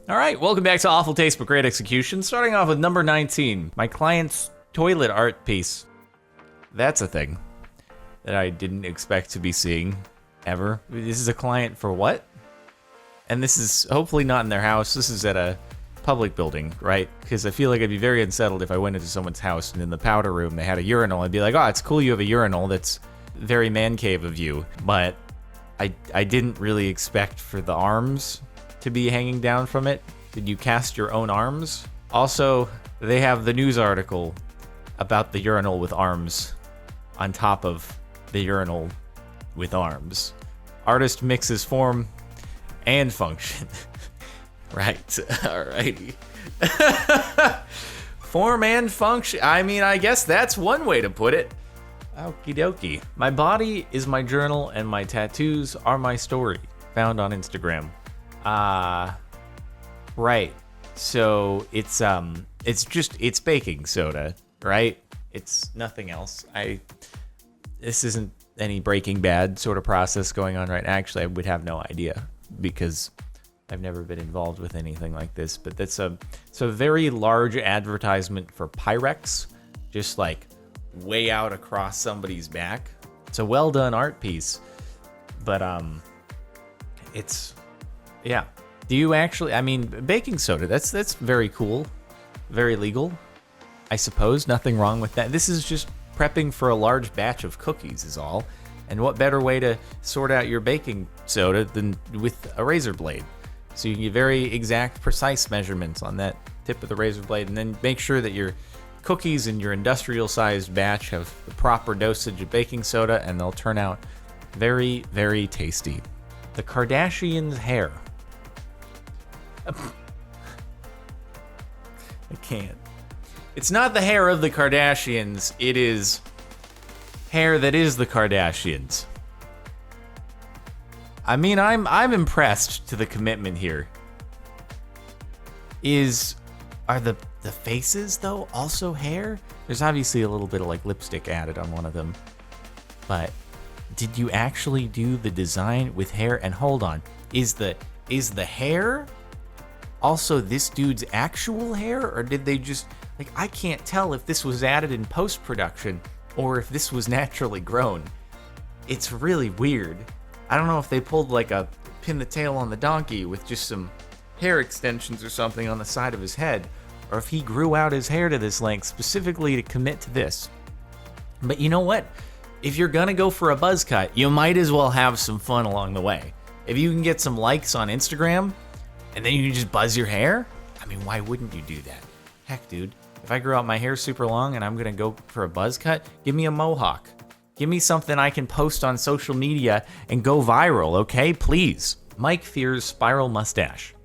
All right, welcome back to Awful Taste but Great Execution. Starting off with number 19, my client's toilet art piece. That's a thing that I didn't expect to be seeing ever. This is a client for what? And this is hopefully not in their house. This is at a public building, right? Because I feel like I'd be very unsettled if I went into someone's house and in the powder room they had a urinal. I'd be like, oh, it's cool you have a urinal. That's very man cave of you. But I didn't really expect for the arms to be hanging down from it. Did you cast your own arms? Also, they have the news article about the urinal with arms on top of the urinal with arms. Artist mixes form and function. Right, alrighty. Form and function. I mean, I guess that's one way to put it. Okie dokie. My body is my journal and my tattoos are my story. Found on Instagram. Right. So it's baking soda, right? It's nothing else. This isn't any Breaking Bad sort of process going on right now. Actually, I would have no idea because I've never been involved with anything like this, but it's a very large advertisement for Pyrex, just like way out across somebody's back. It's a well done art piece, but yeah. Do you actually, I mean, baking soda, that's very cool, very legal, I suppose. Nothing wrong with that. This is just prepping for a large batch of cookies is all. And what better way to sort out your baking soda than with a razor blade? So you can get very exact, precise measurements on that tip of the razor blade, and then make sure that your cookies in your industrial-sized batch have the proper dosage of baking soda, and they'll turn out very, very tasty. The Kardashians' hair. I can't. It's not the hair of the Kardashians. It is hair that is the Kardashians. I mean, I'm impressed to the commitment here. Are the faces though also hair? There's obviously a little bit of like lipstick added on one of them. But did you actually do the design with hair? And hold on, is the hair also this dude's actual hair, or did they just, like, I can't tell if this was added in post-production or if this was naturally grown. It's really weird. I don't know if they pulled like a pin the tail on the donkey with just some hair extensions or something on the side of his head, or if he grew out his hair to this length specifically to commit to this. But you know what? If you're gonna go for a buzz cut, you might as well have some fun along the way. If you can get some likes on Instagram, and then you can just buzz your hair, I mean, why wouldn't you do that? Heck, dude, if I grow out my hair super long and I'm gonna go for a buzz cut, give me a mohawk. Give me something I can post on social media and go viral, okay? Please. Mike fears spiral mustache.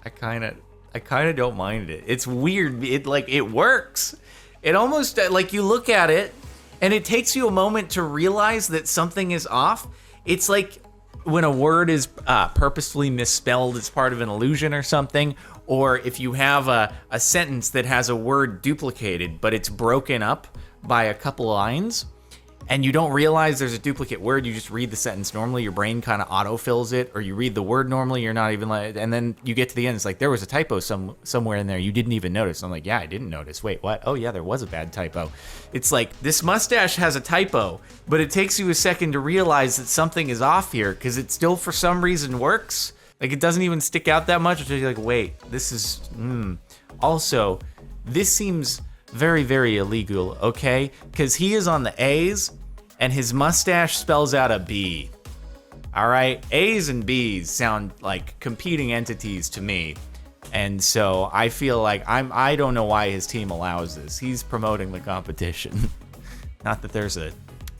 I kind of don't mind it. It's weird. It works. It almost, like, you look at it and it takes you a moment to realize that something is off. It's like when a word is purposefully misspelled as part of an illusion or something, or if you have a sentence that has a word duplicated, but it's broken up by a couple lines, and you don't realize there's a duplicate word, you just read the sentence normally, your brain kind of autofills it, or you read the word normally, you're not even like, and then you get to the end, it's like, there was a typo somewhere in there, you didn't even notice. I'm like, yeah, I didn't notice. Wait, what? Oh yeah, there was a bad typo. It's like, this mustache has a typo, but it takes you a second to realize that something is off here, because it still for some reason works. Like, it doesn't even stick out that much until you're like, wait, this is, Also, this seems very, very illegal, okay? Because he is on the A's, and his mustache spells out a B. All right? A's and B's sound like competing entities to me. And so I feel like I don't know why his team allows this. He's promoting the competition. Not that there's a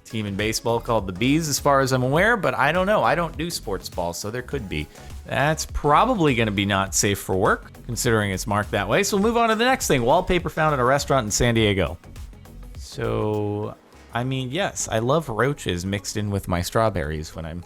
team in baseball called the Bees as far as I'm aware, but I don't know. I don't do sports ball, so there could be. That's probably going to be not safe for work, considering it's marked that way. So we'll move on to the next thing. Wallpaper found at a restaurant in San Diego. So, I mean, yes, I love roaches mixed in with my strawberries when I'm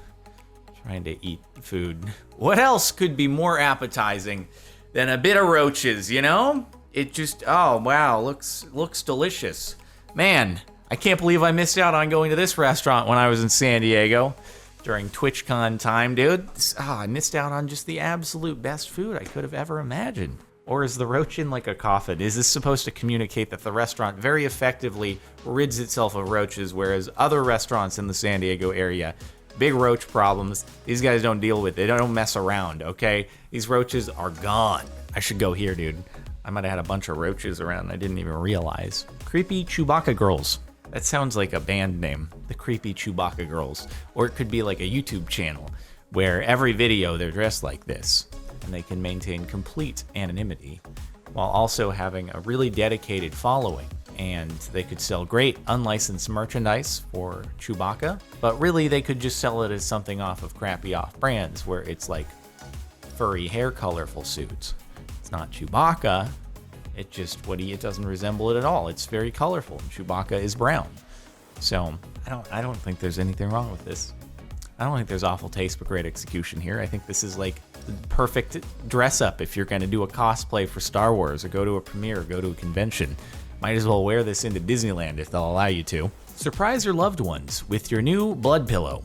trying to eat food. What else could be more appetizing than a bit of roaches, you know? It just, oh, wow, looks delicious. Man, I can't believe I missed out on going to this restaurant when I was in San Diego. during TwitchCon time, dude. I missed out on just the absolute best food I could have ever imagined. Or is the roach in like a coffin? Is this supposed to communicate that the restaurant very effectively rids itself of roaches, whereas other restaurants in the San Diego area, big roach problems, these guys don't deal with it. They don't mess around, okay? These roaches are gone. I should go here, dude. I might have had a bunch of roaches around and I didn't even realize. Creepy Chewbacca Girls. That sounds like a band name, the Creepy Chewbacca Girls. Or it could be like a YouTube channel where every video they're dressed like this and they can maintain complete anonymity while also having a really dedicated following. And they could sell great unlicensed merchandise for Chewbacca, but really they could just sell it as something off of crappy off brands where it's like furry hair colorful suits. It's not Chewbacca. It just it doesn't resemble it at all. It's very colorful. And Chewbacca is brown. So I don't think there's anything wrong with this. I don't think there's awful taste but great execution here. I think this is like the perfect dress up if you're going to do a cosplay for Star Wars or go to a premiere or go to a convention. Might as well wear this into Disneyland if they'll allow you to. Surprise your loved ones with your new blood pillow.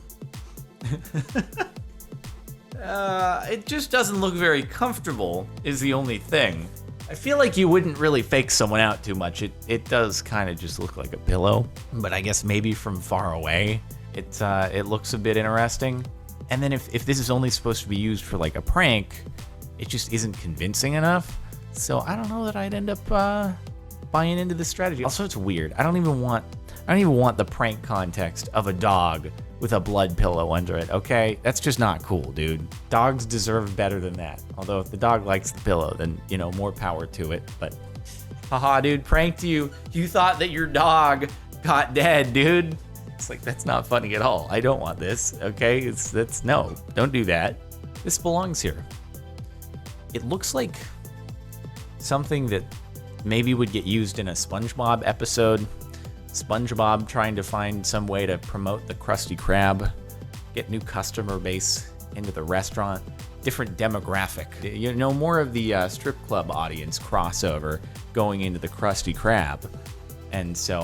It just doesn't look very comfortable is the only thing. I feel like you wouldn't really fake someone out too much. It does kind of just look like a pillow, but I guess maybe from far away, it looks a bit interesting. And then if this is only supposed to be used for like a prank, it just isn't convincing enough. So I don't know that I'd end up buying into this strategy. Also, it's weird. I don't even want the prank context of a dog with a blood pillow under it, okay? That's just not cool, dude. Dogs deserve better than that. Although if the dog likes the pillow, then, more power to it. But, haha, dude, pranked you. You thought that your dog got dead, dude. It's like, that's not funny at all. I don't want this, okay? No, don't do that. This belongs here. It looks like something that maybe would get used in a SpongeBob episode. SpongeBob trying to find some way to promote the Krusty Krab, get new customer base into the restaurant, different demographic. More of the strip club audience crossover going into the Krusty Krab. And so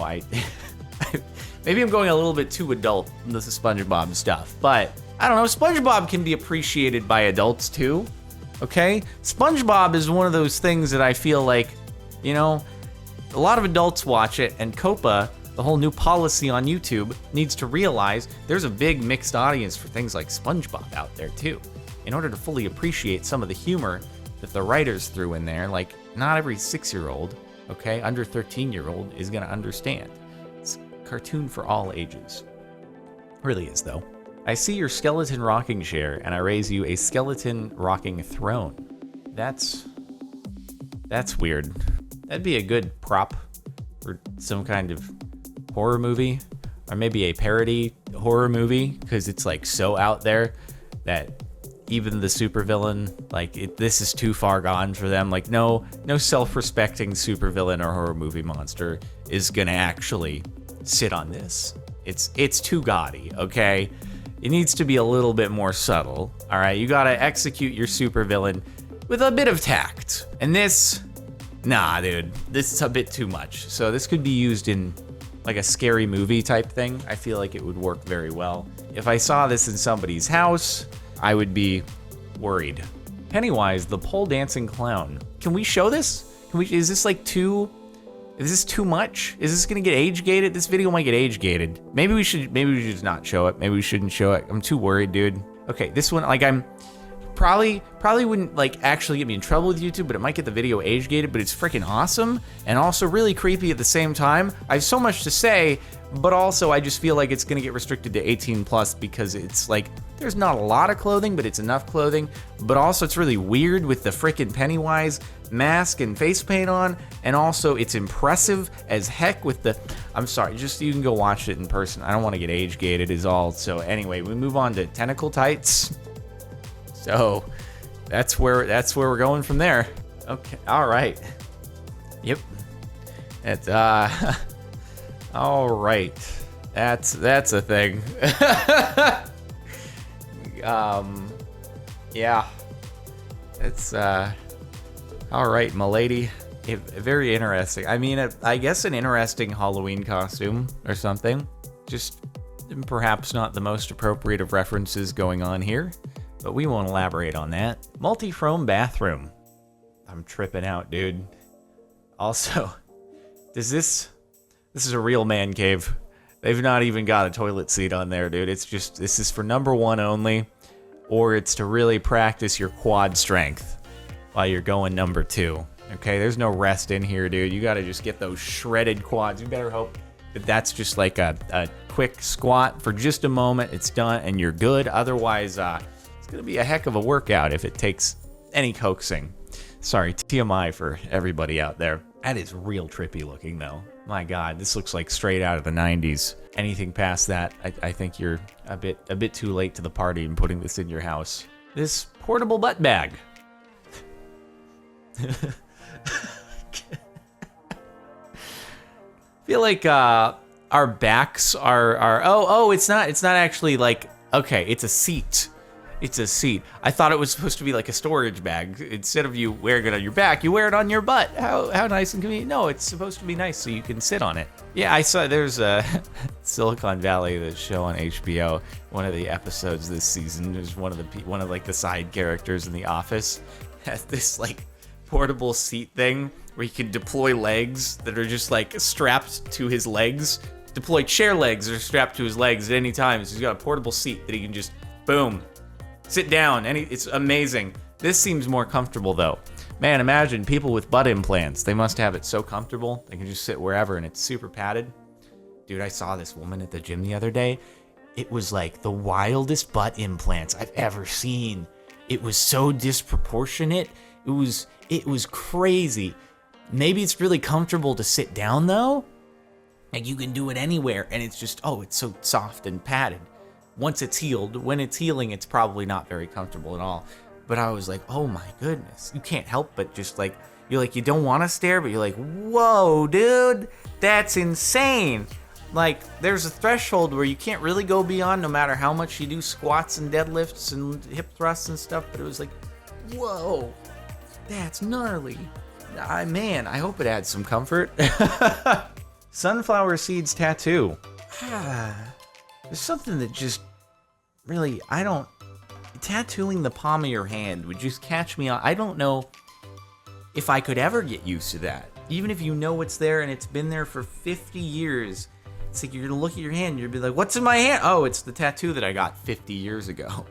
maybe I'm going a little bit too adult in this SpongeBob stuff, but I don't know, SpongeBob can be appreciated by adults too, okay? SpongeBob is one of those things that I feel like, a lot of adults watch it, and COPA, the whole new policy on YouTube, needs to realize there's a big mixed audience for things like SpongeBob out there too. In order to fully appreciate some of the humor that the writers threw in there, like not every 6-year-old, okay, under 13-year-old is gonna understand. It's a cartoon for all ages. Really is though. I see your skeleton rocking chair and I raise you a skeleton rocking throne. That's weird. That'd be a good prop for some kind of horror movie, or maybe a parody horror movie, because it's like so out there that even the supervillain, this is too far gone for them. Like no self-respecting supervillain or horror movie monster is gonna actually sit on this. It's too gaudy, okay? It needs to be a little bit more subtle. All right, you gotta execute your supervillain with a bit of tact. And this, nah, dude, this is a bit too much. So this could be used in like a scary movie type thing. I feel like it would work very well. If I saw this in somebody's house, I would be worried. Pennywise, the pole dancing clown. Can we show this? Is this too much? Is this gonna get age gated? This video might get age gated. Maybe we should just not show it. Maybe we shouldn't show it. I'm too worried, dude. Okay, this one, I'm probably wouldn't actually get me in trouble with YouTube, but it might get the video age gated, but it's freaking awesome and also really creepy at the same time. I have so much to say, but also I just feel like it's gonna get restricted to 18 plus because it's there's not a lot of clothing, but it's enough clothing, but also it's really weird with the freaking Pennywise mask and face paint on, and also it's impressive as heck with the, I'm sorry, just you can go watch it in person. I don't want to get age gated is all. So anyway, we move on to tentacle tights. So that's where we're going from there. Okay, all right. Yep. It's all right. That's a thing. Yeah. It's all right, m'lady. Very interesting. I mean, I guess an interesting Halloween costume or something. Just Perhaps not the most appropriate of references going on here, but we won't elaborate on that. Multi-chrome bathroom. I'm tripping out, dude. Also, this is a real man cave. They've not even got a toilet seat on there, dude. It's just, this is for number one only, or it's to really practice your quad strength while you're going number two. Okay, there's no rest in here, dude. You gotta just get those shredded quads. You better hope that that's just like a quick squat for just a moment. It's done and you're good. Otherwise, it's gonna be a heck of a workout if it takes any coaxing. Sorry, TMI for everybody out there. That is real trippy looking though. My God, this looks like straight out of the 90s. Anything past that, I think you're a bit too late to the party in putting this in your house. This portable butt bag. Feel like our backs are it's not actually like, okay, it's a seat. It's a seat. I thought it was supposed to be like a storage bag. Instead of you wearing it on your back, you wear it on your butt. How nice and convenient. No, it's supposed to be nice so you can sit on it. Yeah, I saw there's a Silicon Valley, the show on HBO. One of the episodes this season, there's one of like the side characters in The Office has this like portable seat thing where you can deploy legs that are just like strapped to his legs. Deploy chair legs that are strapped to his legs at any time. So he's got a portable seat that he can just, boom, sit down. It's amazing. This seems more comfortable though. Man, imagine people with butt implants. They must have it so comfortable. They can just sit wherever and it's super padded. Dude, I saw this woman at the gym the other day. It was like the wildest butt implants I've ever seen. It was so disproportionate. It was crazy. Maybe it's really comfortable to sit down though. Like you can do it anywhere and it's just, it's so soft and padded. Once it's healed, when it's healing, it's probably not very comfortable at all. But I was like, oh my goodness. You can't help but just like, you don't want to stare, but you're like, whoa, dude, that's insane. Like there's a threshold where you can't really go beyond no matter how much you do squats and deadlifts and hip thrusts and stuff. But it was like, whoa, that's gnarly. Man, I hope it adds some comfort. Sunflower seeds tattoo. There's something that just really, tattooing the palm of your hand would just catch me on. I don't know if I could ever get used to that. Even if you know it's there and it's been there for 50 years, it's like you're gonna look at your hand and you'll be like, what's in my hand? Oh, it's the tattoo that I got 50 years ago.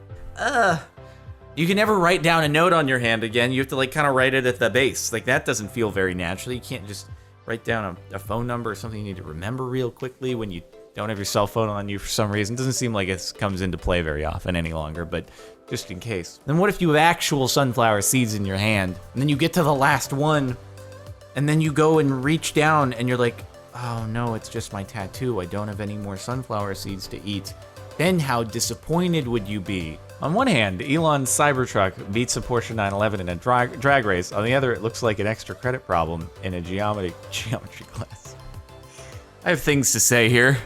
You can never write down a note on your hand again. You have to like kind of write it at the base. Like that doesn't feel very natural. You can't just write down a phone number or something you need to remember real quickly when you don't have your cell phone on you for some reason. Doesn't seem like it comes into play very often any longer, but just in case. Then what if you have actual sunflower seeds in your hand, and then you get to the last one, and then you go and reach down, and you're like, oh no, it's just my tattoo. I don't have any more sunflower seeds to eat. Then how disappointed would you be? On one hand, Elon's Cybertruck beats a Porsche 911 in a drag race. On the other, it looks like an extra credit problem in a geometry class. I have things to say here.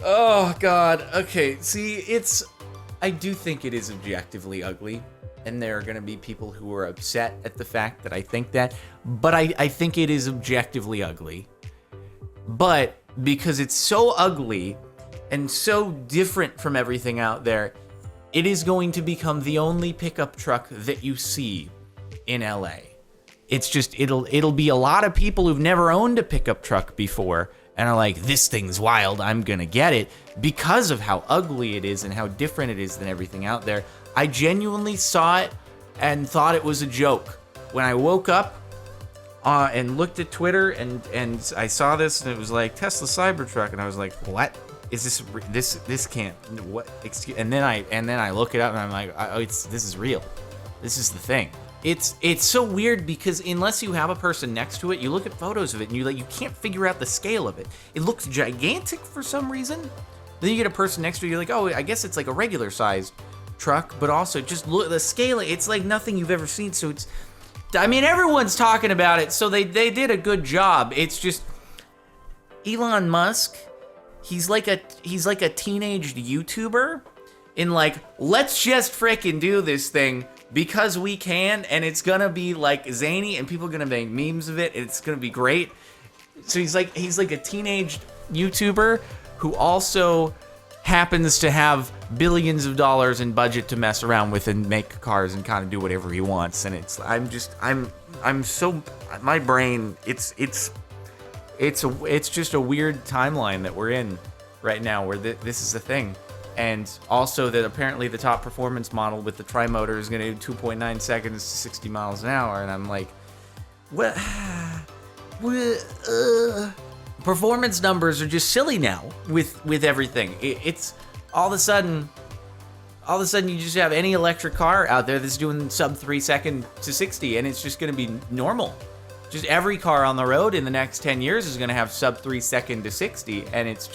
Oh God. Okay, see, I do think it is objectively ugly, and there are gonna be people who are upset at the fact that I think that, but I think it is objectively ugly. But because it's so ugly and so different from everything out there, it is going to become the only pickup truck that you see in LA. It's just, it'll be a lot of people who've never owned a pickup truck before and are like, this thing's wild, I'm gonna get it, because of how ugly it is and how different it is than everything out there. I genuinely saw it and thought it was a joke. When I woke up and looked at Twitter and I saw this and it was like Tesla Cybertruck, and I was like, what? Is this can't, what, excuse, and then I look it up and I'm like, this is real. This is the thing. It's so weird because unless you have a person next to it, you look at photos of it and you can't figure out the scale of it. It looks gigantic for some reason. Then you get a person next to you, you're like, oh, I guess it's like a regular sized truck, but also just look the scale. It's like nothing you've ever seen. So everyone's talking about it, so they did a good job. It's just Elon Musk. He's like a teenage YouTuber in like, let's just frickin' do this thing because we can, and it's gonna be like zany and people are gonna make memes of it and it's gonna be great. So he's like a teenage YouTuber who also happens to have billions of dollars in budget to mess around with and make cars and kind of do whatever he wants. And I'm so, my brain, it's just a weird timeline that we're in right now where this is a thing. And also that apparently the top performance model with the tri-motor is going to do 2.9 seconds to 60 miles an hour. And I'm like, what? Performance numbers are just silly now with everything. It's all of a sudden you just have any electric car out there that's doing sub 3 second to 60, and it's just going to be normal. Just every car on the road in the next 10 years is going to have sub 3 second to 60, and it's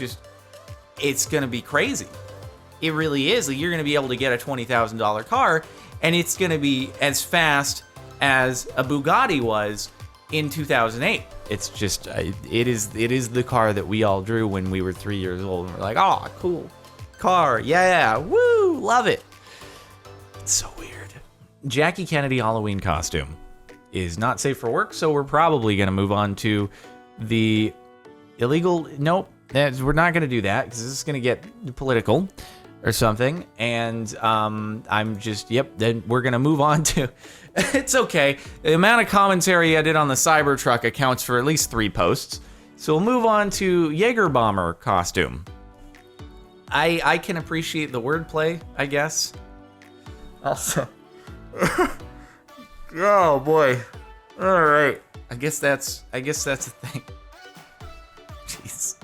going to be crazy. It really is. Like, you're going to be able to get a $20,000 car, and it's going to be as fast as a Bugatti was in 2008. It's just, it is the car that we all drew when we were 3 years old, and we're like, oh, cool car, yeah, woo, love it. It's so weird. Jackie Kennedy Halloween costume is not safe for work, so we're probably going to move on to the illegal. Nope, we're not going to do that because this is going to get political or something. And I'm just, then we're going to move on to, it's okay. The amount of commentary I did on the Cybertruck accounts for at least 3 posts. So we'll move on to Jaeger Bomber costume. I can appreciate the wordplay, I guess. Also, oh boy. All right. I guess that's a thing. Jeez.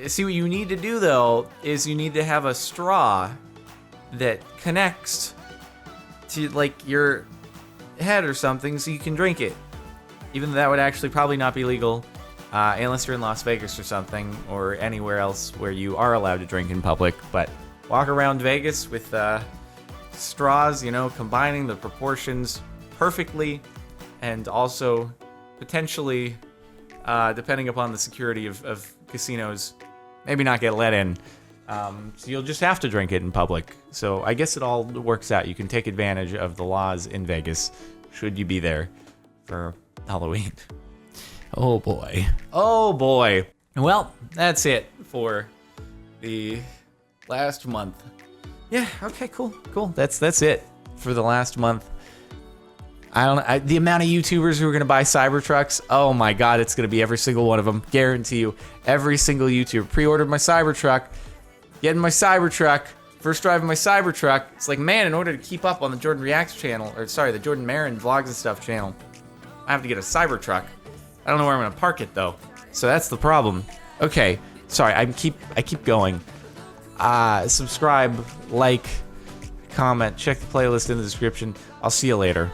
See, what you need to do though is you need to have a straw that connects to like your head or something so you can drink it. Even though that would actually probably not be legal. Unless you're in Las Vegas or something, or anywhere else where you are allowed to drink in public. But walk around Vegas with straws, combining the proportions perfectly, and also potentially, depending upon the security of casinos, maybe not get let in. So you'll just have to drink it in public. So I guess it all works out. You can take advantage of the laws in Vegas, should you be there for Halloween. Oh boy. Oh boy. Well, that's it for the last month. Yeah, okay, cool. That's it for the last month. I don't know. The amount of YouTubers who are going to buy Cybertrucks, oh my God, it's going to be every single one of them. Guarantee you. Every single YouTuber. Pre-ordered my Cybertruck. Getting my Cybertruck. First driving my Cybertruck. It's like, man, in order to keep up on the Jordan Reacts channel, the Jordan Marin Vlogs and Stuff channel, I have to get a Cybertruck. I don't know where I'm gonna park it though, so that's the problem. Okay, sorry, I keep going. Subscribe, like, comment, check the playlist in the description. I'll see you later.